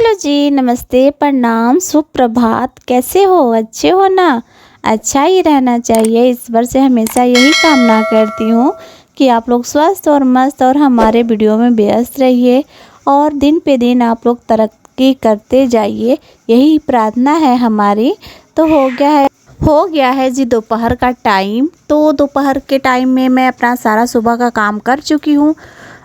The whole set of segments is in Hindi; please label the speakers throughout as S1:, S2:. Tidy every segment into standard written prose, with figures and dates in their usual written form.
S1: हेलो जी, नमस्ते, प्रणाम, सुप्रभात। कैसे हो? अच्छे हो ना? अच्छा ही रहना चाहिए। ईश्वर से हमेशा यही कामना करती हूँ कि आप लोग स्वस्थ और मस्त और हमारे वीडियो में व्यस्त रहिए और दिन पे दिन आप लोग तरक्की करते जाइए, यही प्रार्थना है हमारी। तो हो गया है जी दोपहर का टाइम। तो दोपहर के टाइम में मैं अपना सारा सुबह का काम कर चुकी हूँ।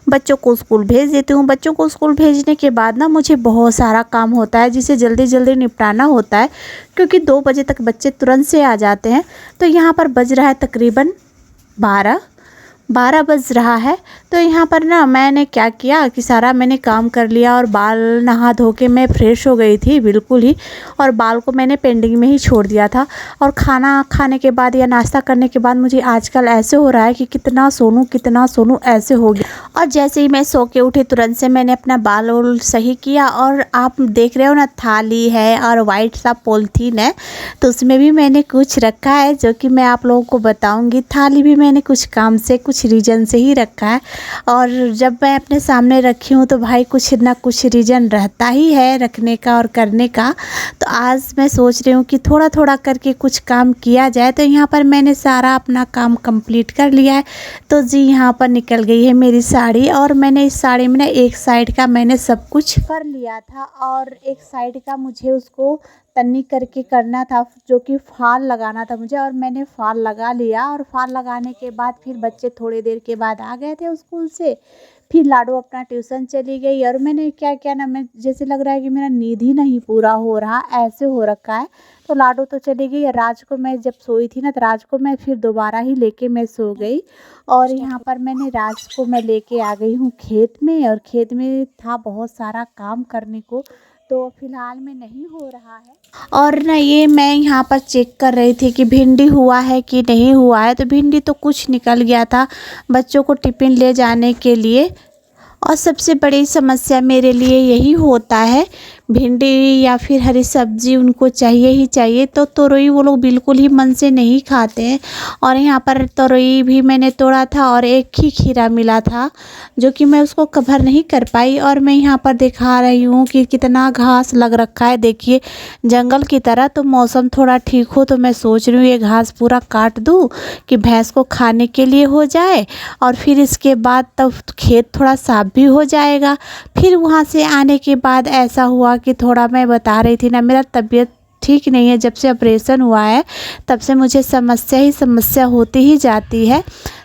S1: बच्चों को स्कूल भेज देती हूँ। बच्चों को स्कूल भेजने के बाद ना मुझे बहुत सारा काम होता है जिसे जल्दी जल्दी निपटाना होता है, क्योंकि 2 बजे तक बच्चे तुरंत से आ जाते हैं। तो यहाँ पर बज रहा है तकरीबन 12 बज रहा है। तो यहाँ पर ना मैंने क्या किया कि सारा मैंने काम कर लिया और बाल नहा धो के मैं फ्रेश हो गई थी बिल्कुल ही, और बाल को मैंने पेंडिंग में ही छोड़ दिया था। और खाना खाने के बाद या नाश्ता करने के बाद मुझे आजकल ऐसे हो रहा है कि कितना सोनू ऐसे हो गया। और जैसे ही मैं सो के उठी तुरंत से मैंने अपना बाल और सही किया। और आप देख रहे हो ना, थाली है और वाइट सा पॉलीथीन है, तो उसमें भी मैंने कुछ रखा है जो कि मैं आप लोगों को बताऊंगी। थाली भी मैंने कुछ काम से, कुछ रीज़न से ही रखा है, और जब मैं अपने सामने रखी हूँ तो भाई कुछ ना कुछ रीज़न रहता ही है रखने का और करने का। तो आज मैं सोच रही हूँ कि थोड़ा थोड़ा करके कुछ काम किया जाए। तो यहाँ पर मैंने सारा अपना काम कंप्लीट कर लिया है। तो जी यहाँ पर निकल गई है मेरी साड़ी, और मैंने इस साड़ी में ना एक साइड का मैंने सब कुछ कर लिया था और एक साइड का मुझे उसको तन्नी करके करना था, जो कि फाल लगाना था मुझे, और मैंने फाल लगा लिया। और फाल लगाने के बाद फिर बच्चे थोड़ी देर के बाद आ गए थे स्कूल से। फिर लाडो अपना ट्यूशन चली गई, और मैंने क्या किया ना, मैं जैसे लग रहा है कि मेरा नींद ही नहीं पूरा हो रहा, ऐसे हो रखा है। तो लाडो तो चली गई, राज को मैं जब सोई थी ना, तो राज को मैं फिर दोबारा ही लेके मैं सो गई। और यहाँ पर मैंने राज को मैं लेके आ गई हूँ खेत में, और खेत में था बहुत सारा काम करने को, तो फिलहाल में नहीं हो रहा है। और ना ये मैं यहाँ पर चेक कर रही थी कि भिंडी हुआ है कि नहीं हुआ है। तो भिंडी तो कुछ निकल गया था बच्चों को टिफ़िन ले जाने के लिए। और सबसे बड़ी समस्या मेरे लिए यही होता है, भिंडी या फिर हरी सब्जी उनको चाहिए ही चाहिए। तो तोरई वो लोग बिल्कुल ही मन से नहीं खाते हैं। और यहाँ पर तोरई भी मैंने तोड़ा था और एक ही खीरा मिला था जो कि मैं उसको कवर नहीं कर पाई। और मैं यहाँ पर दिखा रही हूँ कि कितना घास लग रखा है, देखिए जंगल की तरह। तो मौसम थोड़ा ठीक हो तो मैं सोच रही हूँ ये घास पूरा काट दूँ कि भैंस को खाने के लिए हो जाए, और फिर इसके बाद तब खेत थोड़ा साफ भी हो जाएगा। फिर वहाँ से आने के बाद ऐसा हुआ कि थोड़ा, मैं बता रही थी ना, मेरा तबीयत ठीक नहीं है। जब से ऑपरेशन हुआ है तब से मुझे समस्या ही समस्या होती ही जाती है।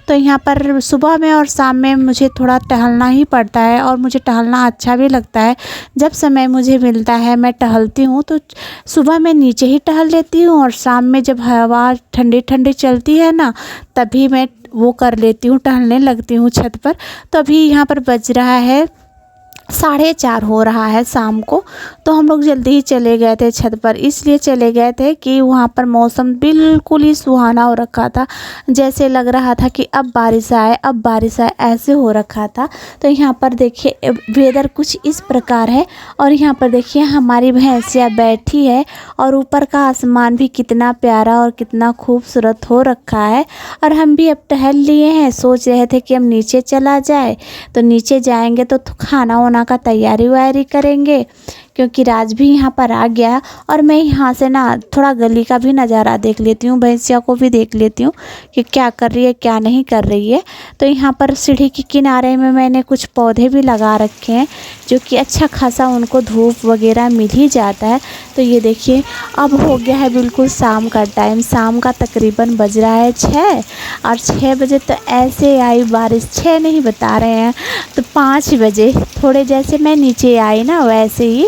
S1: तो यहाँ पर सुबह में और शाम में मुझे थोड़ा टहलना ही पड़ता है, और मुझे टहलना अच्छा भी लगता है। जब समय मुझे मिलता है मैं टहलती हूँ। तो सुबह मैं नीचे ही टहल लेती हूँ, और शाम में जब हवा ठंडी ठंडी चलती है ना, तभी मैं वो कर लेती हूँ, टहलने लगती हूँ छत पर। तो अभी यहाँ पर बज रहा है 4:30 हो रहा है शाम को। तो हम लोग जल्दी ही चले गए थे छत पर, इसलिए चले गए थे कि वहाँ पर मौसम बिल्कुल ही सुहाना हो रखा था, जैसे लग रहा था कि अब बारिश आए अब बारिश आए, ऐसे हो रखा था। तो यहाँ पर देखिए वेदर कुछ इस प्रकार है। और यहाँ पर देखिए हमारी भैंसिया बैठी है, और ऊपर का आसमान भी कितना प्यारा और कितना खूबसूरत हो रखा है। और हम भी अब टहल लिए हैं, सोच रहे थे कि हम नीचे चला जाए। तो नीचे जाएंगे तो खाना वाना का तैयारी वायरी करेंगे, क्योंकि राज भी यहाँ पर आ गया। और मैं यहाँ से ना थोड़ा गली का भी नज़ारा देख लेती हूँ, भैंसिया को भी देख लेती हूँ कि क्या कर रही है क्या नहीं कर रही है। तो यहाँ पर सीढ़ी के किनारे में मैंने कुछ पौधे भी लगा रखे हैं, जो कि अच्छा खासा उनको धूप वगैरह मिल ही जाता है। तो ये देखिए अब हो गया है बिल्कुल शाम का टाइम, शाम का तकरीबन बज रहा है 6, और 6 बजे तो ऐसे आई बारिश, 6 नहीं बता रहे हैं तो 5 बजे थोड़े जैसे मैं नीचे आई ना, वैसे ही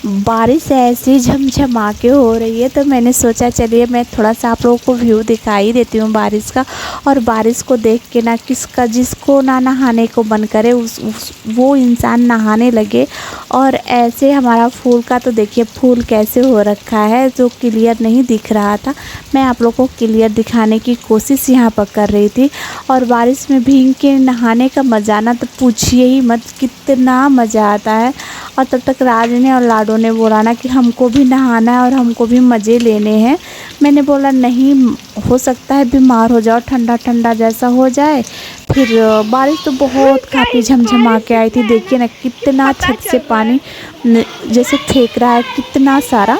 S1: बारिश ऐसी झमझमा के हो रही है। तो मैंने सोचा चलिए मैं थोड़ा सा आप लोगों को व्यू दिखाई देती हूँ बारिश का। और बारिश को देख के ना जिसको ना नहाने को मन करे वो इंसान नहाने लगे। और ऐसे हमारा फूल का तो देखिए फूल कैसे हो रखा है, जो क्लियर नहीं दिख रहा था। मैं आप लोगों को क्लियर दिखाने की कोशिश यहाँ पर कर रही थी। और बारिश में भीग के नहाने का मज़ा ना तो पूछिए ही मत, कितना मज़ा आता है। और तब तक राज ने और लाडो ने बोला ना कि हमको भी नहाना है और हमको भी मज़े लेने हैं। मैंने बोला नहीं, हो सकता है बीमार हो जाओ, ठंडा ठंडा जैसा हो जाए, फिर बारिश तो बहुत काफ़ी झमझमा के आई थी। देखिए ना कितना छत से पानी जैसे फेंक रहा है, कितना सारा।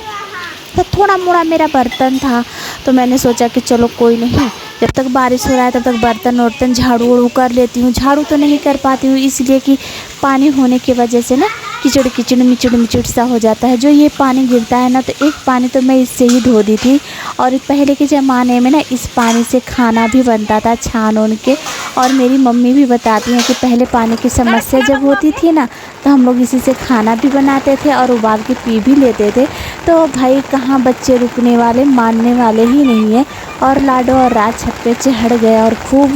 S1: तो थोड़ा मोड़ा मेरा बर्तन था, तो मैंने सोचा कि चलो कोई नहीं, जब तक बारिश हो रहा है तब तक बर्तन वर्तन झाड़ू वाड़ू कर लेती हूँ। झाड़ू तो नहीं कर पाती हूँ इसलिए कि पानी होने की वजह से ना कीचड़ कीचड़ मिचड़ मिचड़ सा हो जाता है। जो ये पानी गिरता है ना, तो एक पानी तो मैं इससे ही धो दी थी। और पहले के ज़माने में ना इस पानी से खाना भी बनता था छान ओन के। और मेरी मम्मी भी बताती हैं कि पहले पानी की समस्या जब होती थी ना, तो हम लोग इसी से खाना भी बनाते थे और उबाल के पी भी लेते थे। तो भाई कहाँ बच्चे रुकने वाले, मानने वाले ही नहीं है। और लाडो और राज छत पे चढ़ गए और खूब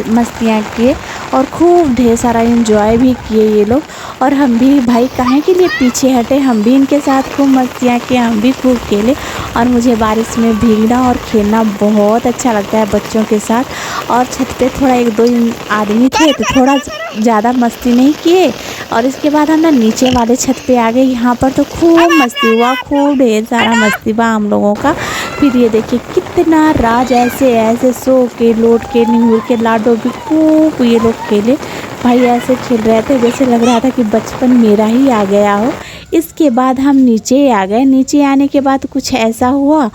S1: मस्तियाँ किए और खूब ढेर सारा एंजॉय भी किए ये लोग। और हम भी भाई काहे के लिए पीछे हटे, हम भी इनके साथ खूब मस्तियाँ किए, हम भी खूब खेले। और मुझे बारिश में भीगना और खेलना बहुत अच्छा लगता है बच्चों के साथ। और छत पे थोड़ा एक दो आदमी थे तो थोड़ा ज़्यादा मस्ती नहीं किए। और इसके बाद हम ना नीचे वाले छत पे आ गए। यहाँ पर तो खूब मस्ती हुआ, खूब ढेर सारा मस्ती हुआ हम लोगों का। फिर ये देखिए कितना राज ऐसे ऐसे सो के लोट के निहुर के लाडो भी खूब ये लोग खेले। भाई ऐसे खेल रहे थे जैसे लग रहा था कि बचपन मेरा ही आ गया हो। इसके बाद हम नीचे आ गए। नीचे आने के बाद कुछ ऐसा हुआ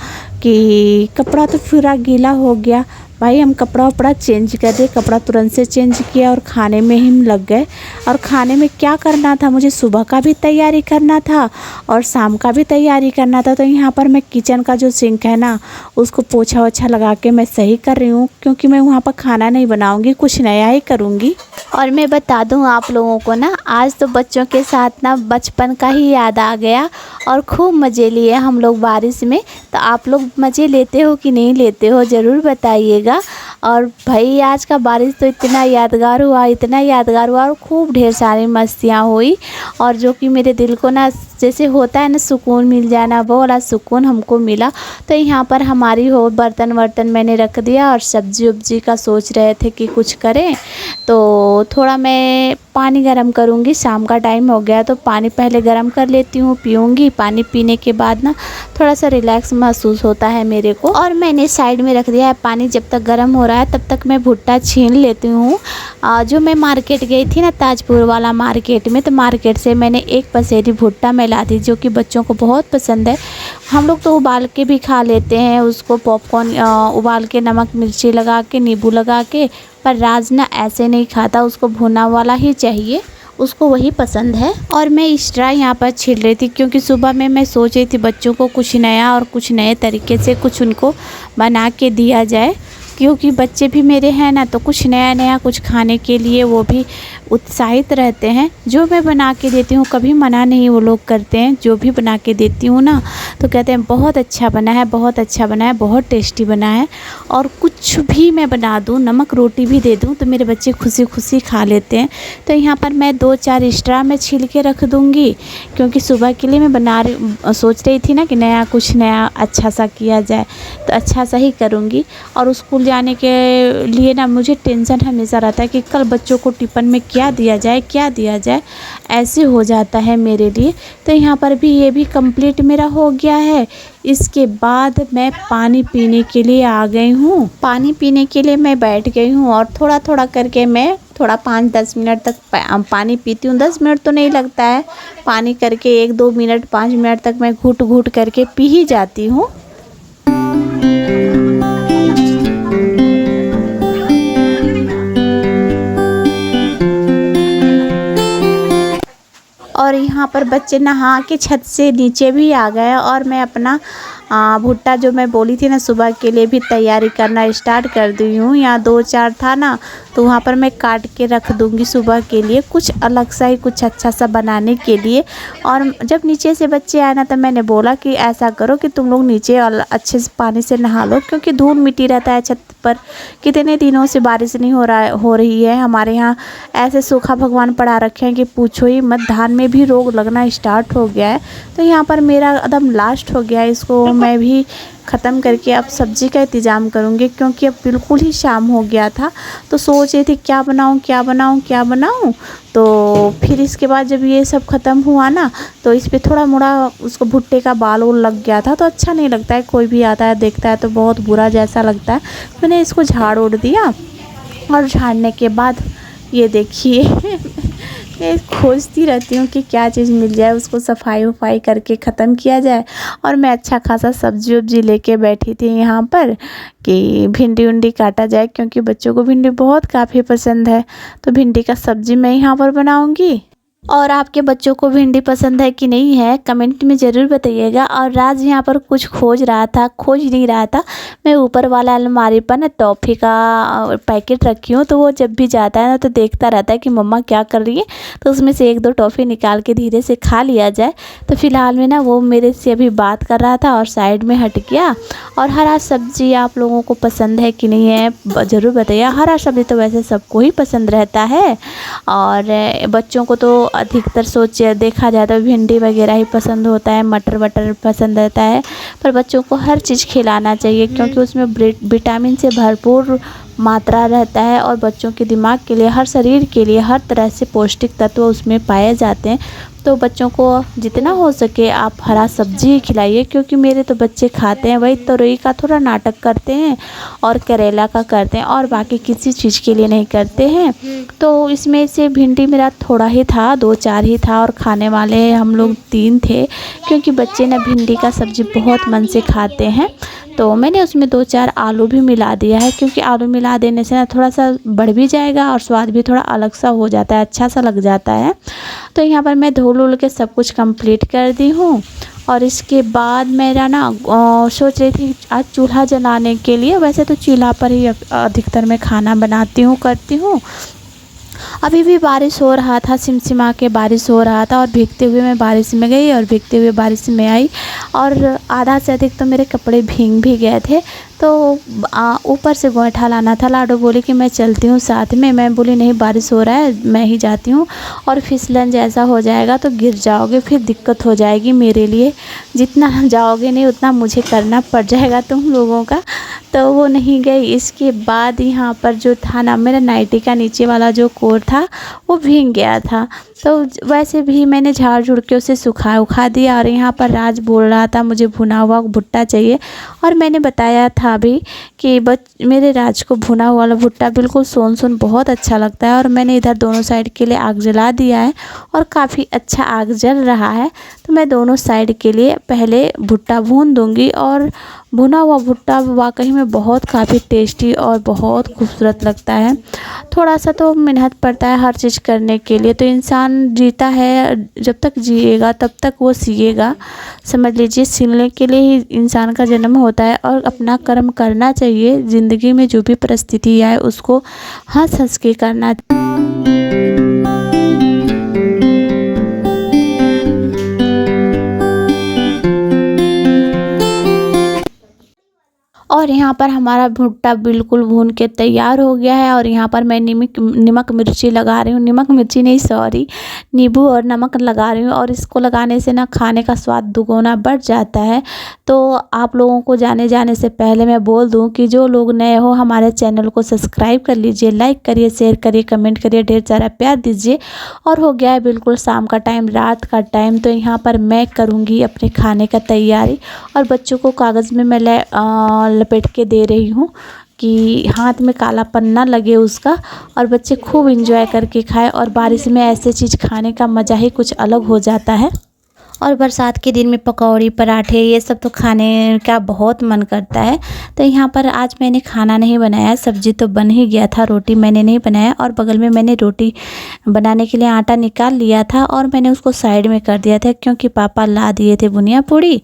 S1: कि कपड़ा तो पूरा गीला हो गया। भाई हम कपड़ा वपड़ा चेंज कर दिए, कपड़ा तुरंत से चेंज किया और खाने में ही लग गए। और खाने में क्या करना था, मुझे सुबह का भी तैयारी करना था और शाम का भी तैयारी करना था। तो यहाँ पर मैं किचन का जो सिंक है ना, उसको पोछा वोछा लगा के मैं सही कर रही हूँ, क्योंकि मैं वहाँ पर खाना नहीं बनाऊँगी, कुछ नया ही करूँगी। और मैं बता दूँ आप लोगों को ना, आज तो बच्चों के साथ ना बचपन का ही याद आ गया और खूब मज़े लिए हम लोग बारिश में। तो आप लोग मज़े लेते हो कि नहीं लेते हो ज़रूर बताइएगा। और भाई आज का बारिश तो इतना यादगार हुआ, इतना यादगार हुआ और खूब ढेर सारी मस्तियाँ हुई। और जो कि मेरे दिल को ना जैसे होता है ना सुकून मिल जाना, वो वाला सुकून हमको मिला। तो यहाँ पर हमारी हो बर्तन वर्तन मैंने रख दिया और सब्जी उब्जी का सोच रहे थे कि कुछ करें। तो थोड़ा मैं पानी गरम करूँगी, शाम का टाइम हो गया तो पानी पहले गरम कर लेती हूँ, पीऊँगी। पानी पीने के बाद ना थोड़ा सा रिलैक्स महसूस होता है मेरे को। और मैंने साइड में रख दिया है पानी, जब तक गर्म हो रहा है तब तक मैं भुट्टा छीन लेती हूँ। जो मैं मार्केट गई थी ना, ताजपुर वाला मार्केट में, तो मार्केट से मैंने एक पसेरी भुट्टा मैं ला दी, जो कि बच्चों को बहुत पसंद है। हम लोग तो उबाल के भी खा लेते हैं उसको, पॉपकॉर्न उबाल के नमक मिर्ची लगा के नींबू लगा के। पर राज ना ऐसे नहीं खाता, उसको भुना वाला ही चाहिए, उसको वही पसंद है। और मैं एक्स्ट्रा यहाँ पर छील रही थी, क्योंकि सुबह में मैं सोच रही थी बच्चों को कुछ नया और कुछ नए तरीके से कुछ उनको बना के दिया जाए, क्योंकि बच्चे भी मेरे हैं ना, तो कुछ नया नया कुछ खाने के लिए वो भी उत्साहित रहते हैं। जो मैं बना के देती हूँ कभी मना नहीं वो लोग करते हैं। जो भी बना के देती हूँ ना, तो कहते हैं बहुत अच्छा बना है, बहुत अच्छा बना है, बहुत टेस्टी बना है। और कुछ भी मैं बना दूँ, नमक रोटी भी दे दूँ, तो मेरे बच्चे खुशी खुशी खा लेते हैं। तो यहाँ पर मैं 2-4 एक्स्ट्रा मैं छील के रख दूँगी, क्योंकि सुबह के लिए मैं सोच रही थी ना कि नया कुछ नया अच्छा सा किया जाए, तो अच्छा सा ही करूँगी। और स्कूल जाने के लिए ना मुझे टेंशन हमेशा रहता है कि कल बच्चों को टिफ़िन में क्या दिया जाए, क्या दिया जाए, ऐसे हो जाता है मेरे लिए। तो यहाँ पर भी ये भी कंप्लीट मेरा हो गया है। इसके बाद मैं पानी पीने के लिए आ गई हूँ। पानी पीने के लिए मैं बैठ गई हूँ और थोड़ा थोड़ा करके मैं थोड़ा 5-10 मिनट तक पानी पीती हूँ। 10 मिनट तो नहीं लगता है, पानी करके 1-2 मिनट 5 मिनट तक मैं घुट घुट करके पी ही जाती हूँ। और यहाँ पर बच्चे नहा के छत से नीचे भी आ गए और मैं अपना भुट्टा जो मैं बोली थी ना सुबह के लिए भी तैयारी करना स्टार्ट कर दी हूँ। यहाँ 2-4 था ना, तो वहाँ पर मैं काट के रख दूँगी सुबह के लिए, कुछ अलग सा ही कुछ अच्छा सा बनाने के लिए। और जब नीचे से बच्चे आए ना, तो मैंने बोला कि ऐसा करो कि तुम लोग नीचे अच्छे से पानी से नहा लो, क्योंकि धूल मिट्टी रहता है छत पर। कितने दिनों से बारिश नहीं हो रही है हमारे यहाँ, ऐसे सूखा भगवान पड़ा रखे हैं कि पूछो ही मत। धान में भी रोग लगना स्टार्ट हो गया है। तो यहाँ पर मेरा एकदम लास्ट हो गया है, इसको मैं भी ख़त्म करके अब सब्ज़ी का इंतज़ाम करूँगी, क्योंकि अब बिल्कुल ही शाम हो गया था। तो सोच रही थी क्या बनाऊँ क्या बनाऊँ क्या बनाऊँ। तो फिर इसके बाद जब ये सब ख़त्म हुआ ना, तो इस पे थोड़ा मोड़ा उसको भुट्टे का बाल उल लग गया था, तो अच्छा नहीं लगता है। कोई भी आता है देखता है तो बहुत बुरा जैसा लगता है। मैंने इसको झाड़ उड़ दिया और झाड़ने के बाद ये देखिए मैं खोजती रहती हूँ कि क्या चीज़ मिल जाए, उसको सफाई वफाई करके ख़त्म किया जाए। और मैं अच्छा खासा सब्जी वब्जी लेके बैठी थी यहाँ पर कि भिंडी उंडी काटा जाए, क्योंकि बच्चों को भिंडी बहुत काफ़ी पसंद है। तो भिंडी का सब्जी मैं यहाँ पर बनाऊँगी। और आपके बच्चों को भिंडी पसंद है कि नहीं है, कमेंट में ज़रूर बताइएगा। और राज यहाँ पर कुछ खोज नहीं रहा था। मैं ऊपर वाला अलमारी पर ना टॉफ़ी का पैकेट रखी हूँ, तो वो जब भी जाता है ना तो देखता रहता है कि मम्मा क्या कर रही है, तो उसमें से 1-2 टॉफ़ी निकाल के धीरे से खा लिया जाए। तो फ़िलहाल में ना वो मेरे से अभी बात कर रहा था और साइड में हट गया। और हरा सब्ज़ी आप लोगों को पसंद है कि नहीं है ज़रूर बताइए। हरा सब्ज़ी तो वैसे सबको ही पसंद रहता है, और बच्चों को तो अधिकतर देखा जाए तो भिंडी वगैरह ही पसंद होता है, मटर वटर पसंद रहता है। पर बच्चों को हर चीज़ खिलाना चाहिए, क्योंकि उसमें विटामिन से भरपूर मात्रा रहता है, और बच्चों के दिमाग के लिए, हर शरीर के लिए हर तरह से पौष्टिक तत्व उसमें पाए जाते हैं। तो बच्चों को जितना हो सके आप हरा सब्जी ही खिलाइए, क्योंकि मेरे तो बच्चे खाते हैं, वही तोरई का थोड़ा नाटक करते हैं और करेला का करते हैं, और बाकी किसी चीज़ के लिए नहीं करते हैं। तो इसमें से भिंडी मेरा थोड़ा ही था, 2-4 ही था, और खाने वाले हम लोग 3 थे, क्योंकि बच्चे ना भिंडी का सब्ज़ी बहुत मन से खाते हैं। तो मैंने उसमें 2-4 आलू भी मिला दिया है, क्योंकि आलू मिला देने से ना थोड़ा सा बढ़ भी जाएगा और स्वाद भी थोड़ा अलग सा हो जाता है, अच्छा सा लग जाता है। तो यहाँ पर मैं धुल उल के सब कुछ कंप्लीट कर दी हूँ। और इसके बाद मेरा ना सोच रही थी आज चूल्हा जलाने के लिए। वैसे तो चूल्हा पर ही अधिकतर मैं खाना बनाती हूँ, करती हूँ। अभी भी बारिश हो रहा था, सिमसिमा के बारिश हो रहा था, और भीगते हुए मैं बारिश में गई और भीगते हुए बारिश में आई, और आधा से अधिक तो मेरे कपड़े भीग भी गए थे। तो ऊपर से गोईठा लाना था। लाडो बोली कि मैं चलती हूँ साथ में। मैं बोली नहीं, बारिश हो रहा है, मैं ही जाती हूँ, और फिसलन जैसा हो जाएगा तो गिर जाओगे, फिर दिक्कत हो जाएगी मेरे लिए। जितना जाओगे नहीं उतना मुझे करना पड़ जाएगा तुम लोगों का। तो वो नहीं गई। इसके बाद यहाँ पर जो था ना, मेरा नाइटी का नीचे वाला जो कोट था वो भीग गया था। तो वैसे भी मैंने झाड़ झुड़ के उसे सुखा दिया। और यहाँ पर राज बोल रहा था मुझे भुना हुआ भुट्टा चाहिए, और मैंने बताया था भी कि मेरे राज को भुना हुआ भुट्टा बिल्कुल सोन बहुत अच्छा लगता है। और मैंने इधर दोनों साइड के लिए आग जला दिया है, और काफ़ी अच्छा आग जल रहा है। तो मैं दोनों साइड के लिए पहले भुट्टा भून दूंगी। और भुना हुआ भुट्टा वाकई में बहुत काफ़ी टेस्टी और बहुत खूबसूरत लगता है। थोड़ा सा तो मेहनत पड़ता है हर चीज़ करने के लिए, तो इंसान जीता है, जब तक जिएगा तब तक वो सीएगा। समझ लीजिए, सीखने के लिए ही इंसान का जन्म होता है, और अपना कर्म करना चाहिए। ज़िंदगी में जो भी परिस्थिति आए उसको हंस हंस के करना। और यहाँ पर हमारा भुट्टा बिल्कुल भून के तैयार हो गया है। और यहाँ पर मैं नमक मिर्ची लगा रही हूँ, नमक मिर्ची नहीं सॉरी, नींबू और नमक लगा रही हूँ। और इसको लगाने से ना खाने का स्वाद दुगुना बढ़ जाता है। तो आप लोगों को जाने से पहले मैं बोल दूँ कि जो लोग नए हो हमारे चैनल को सब्सक्राइब कर लीजिए, लाइक करिए, शेयर करिए, कमेंट करिए, ढेर सारा प्यार दीजिए। और हो गया है बिल्कुल शाम का टाइम, रात का टाइम। तो यहाँ पर मैं करूँगी अपने खाने का तैयारी, और बच्चों को कागज़ में मैं लपेट के दे रही हूँ कि हाथ में कालापन ना लगे उसका, और बच्चे खूब एंजॉय करके खाएं। और बारिश में ऐसे चीज़ खाने का मज़ा ही कुछ अलग हो जाता है। और बरसात के दिन में पकौड़ी, पराठे, ये सब तो खाने का बहुत मन करता है। तो यहाँ पर आज मैंने खाना नहीं बनाया, सब्जी तो बन ही गया था, रोटी मैंने नहीं बनाया। और बगल में मैंने रोटी बनाने के लिए आटा निकाल लिया था, और मैंने उसको साइड में कर दिया था, क्योंकि पापा ला दिए थे बुनिया पूड़ी,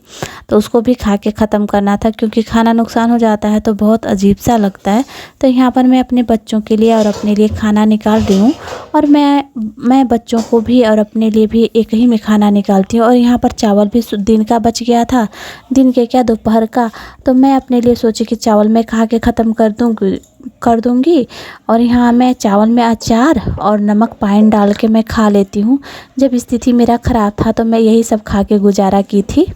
S1: तो उसको भी खा के ख़त्म करना था। क्योंकि खाना नुकसान हो जाता है तो बहुत अजीब सा लगता है। तो यहाँ पर मैं अपने बच्चों के लिए और अपने लिए खाना निकाल रही हूँ। और मैं बच्चों को भी और अपने लिए भी एक ही में खाना निकालती हूँ। और यहाँ पर चावल भी दिन का बच गया था, दिन के क्या दोपहर का। तो मैं अपने लिए सोची कि चावल मैं खा के ख़त्म कर दूँगी। और यहाँ मैं चावल में अचार और नमक पानी डाल के मैं खा लेती हूँ। जब स्थिति मेरा ख़राब था तो मैं यही सब खा के गुजारा की थी।